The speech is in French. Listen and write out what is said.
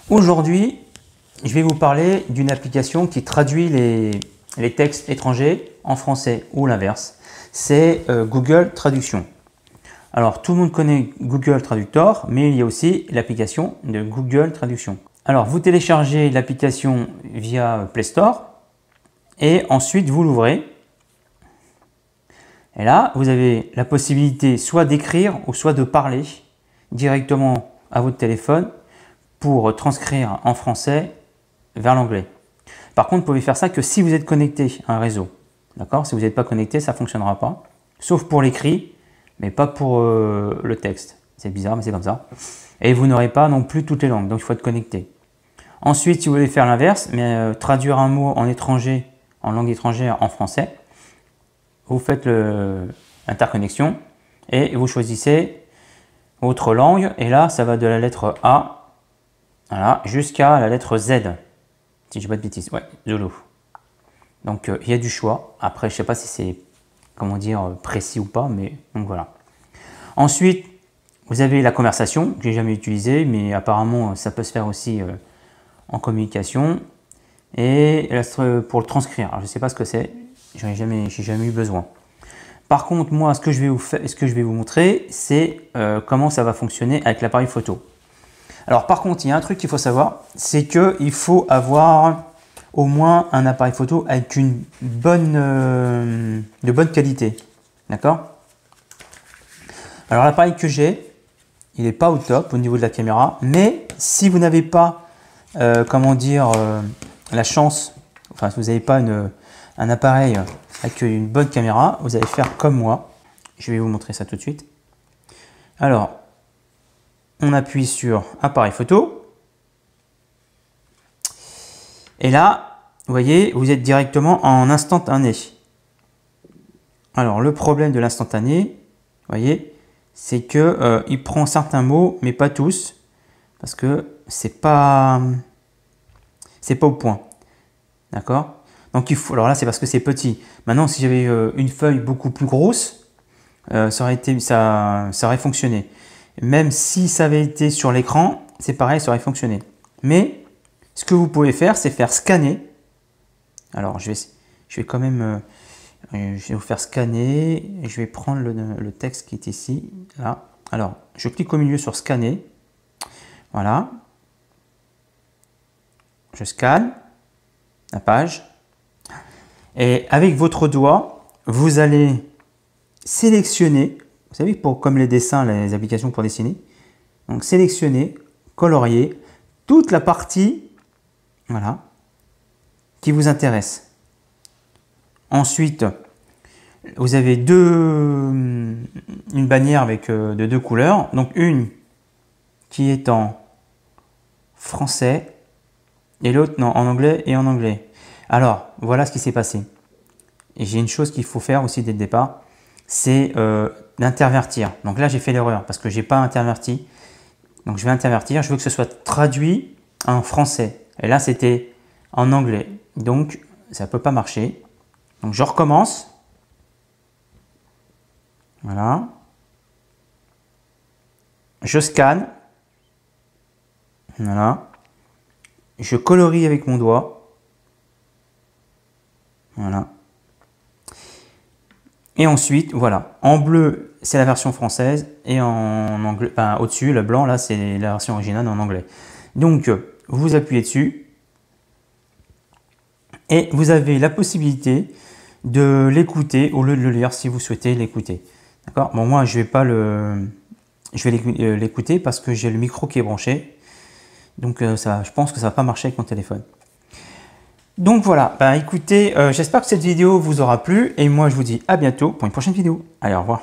Aujourd'hui, je vais vous parler d'une application qui traduit les textes étrangers en français ou l'inverse. C'est Google Traduction. Alors, tout le monde connaît Google Traductor, mais il y a aussi l'application de Google Traduction. Alors, vous téléchargez l'application via Play Store et ensuite vous l'ouvrez. Et là, vous avez la possibilité soit d'écrire ou soit de parler directement à votre téléphone pour transcrire en français vers l'anglais. Par contre, vous pouvez faire ça que si vous êtes connecté à un réseau. D'accord? Si vous n'êtes pas connecté, ça ne fonctionnera pas. Sauf pour l'écrit, mais pas pour le texte. C'est bizarre, mais c'est comme ça. Et vous n'aurez pas non plus toutes les langues, donc il faut être connecté. Ensuite, si vous voulez faire l'inverse, mais traduire un mot en étranger, en langue étrangère en français, vous faites l'interconnexion et vous choisissez votre langue. Et là, ça va de la lettre A voilà, jusqu'à la lettre Z. Si je ne dis pas de bêtises, ouais, Zulu. Donc, il y a du choix. Après, je ne sais pas si c'est, comment dire, précis ou pas, mais donc voilà. Ensuite, vous avez la conversation, que je n'ai jamais utilisée, mais apparemment, ça peut se faire aussi en communication. Et pour le transcrire, alors, je ne sais pas ce que c'est, je n'ai jamais eu besoin. Par contre, moi, ce que je vais vous montrer, c'est comment ça va fonctionner avec l'appareil photo. Alors, par contre, il y a un truc qu'il faut savoir, c'est qu'il faut avoir au moins un appareil photo avec de bonne qualité. D'accord? Alors, l'appareil que j'ai, il n'est pas au top au niveau de la caméra, mais si vous n'avez pas, comment dire, la chance, enfin, si vous n'avez pas un appareil avec une bonne caméra, vous allez faire comme moi. Je vais vous montrer ça tout de suite. Alors, on appuie sur appareil photo. Et là, vous voyez, vous êtes directement en instantané. Alors, le problème de l'instantané, vous voyez, c'est que il prend certains mots, mais pas tous, parce que c'est pas au point. D'accord? Donc, il faut. Alors là, c'est parce que c'est petit. Maintenant, si j'avais une feuille beaucoup plus grosse, ça aurait fonctionné. Même si ça avait été sur l'écran, c'est pareil, ça aurait fonctionné. Mais ce que vous pouvez faire, c'est faire scanner. Alors, je vais quand même, je vais vous faire scanner. Et je vais prendre le texte qui est ici, là. Alors, je clique au milieu sur scanner. Voilà. Je scanne la page. Et avec votre doigt, vous allez sélectionner. Vous savez, comme les dessins, les applications pour dessiner. Donc, sélectionner, colorier toute la partie voilà, qui vous intéresse. Ensuite, vous avez une bannière avec de deux couleurs. Donc, une qui est en français et l'autre en anglais et en anglais. Alors, voilà ce qui s'est passé. Et j'ai une chose qu'il faut faire aussi dès le départ, c'est d'intervertir. Donc là, j'ai fait l'erreur parce que je n'ai pas interverti. Donc je vais intervertir. Je veux que ce soit traduit en français. Et là, c'était en anglais. Donc, ça ne peut pas marcher. Donc, je recommence. Voilà. Je scanne. Voilà. Je colorie avec mon doigt. Voilà. Et ensuite, voilà, en bleu, c'est la version française et en anglais, enfin, au-dessus, le blanc, là, c'est la version originale en anglais. Donc, vous appuyez dessus et vous avez la possibilité de l'écouter au lieu de le lire si vous souhaitez l'écouter. D'accord? Bon, moi, je vais l'écouter parce que j'ai le micro qui est branché. Donc, je pense que ça ne va pas marcher avec mon téléphone. Donc voilà, écoutez, j'espère que cette vidéo vous aura plu et moi je vous dis à bientôt pour une prochaine vidéo. Allez, au revoir.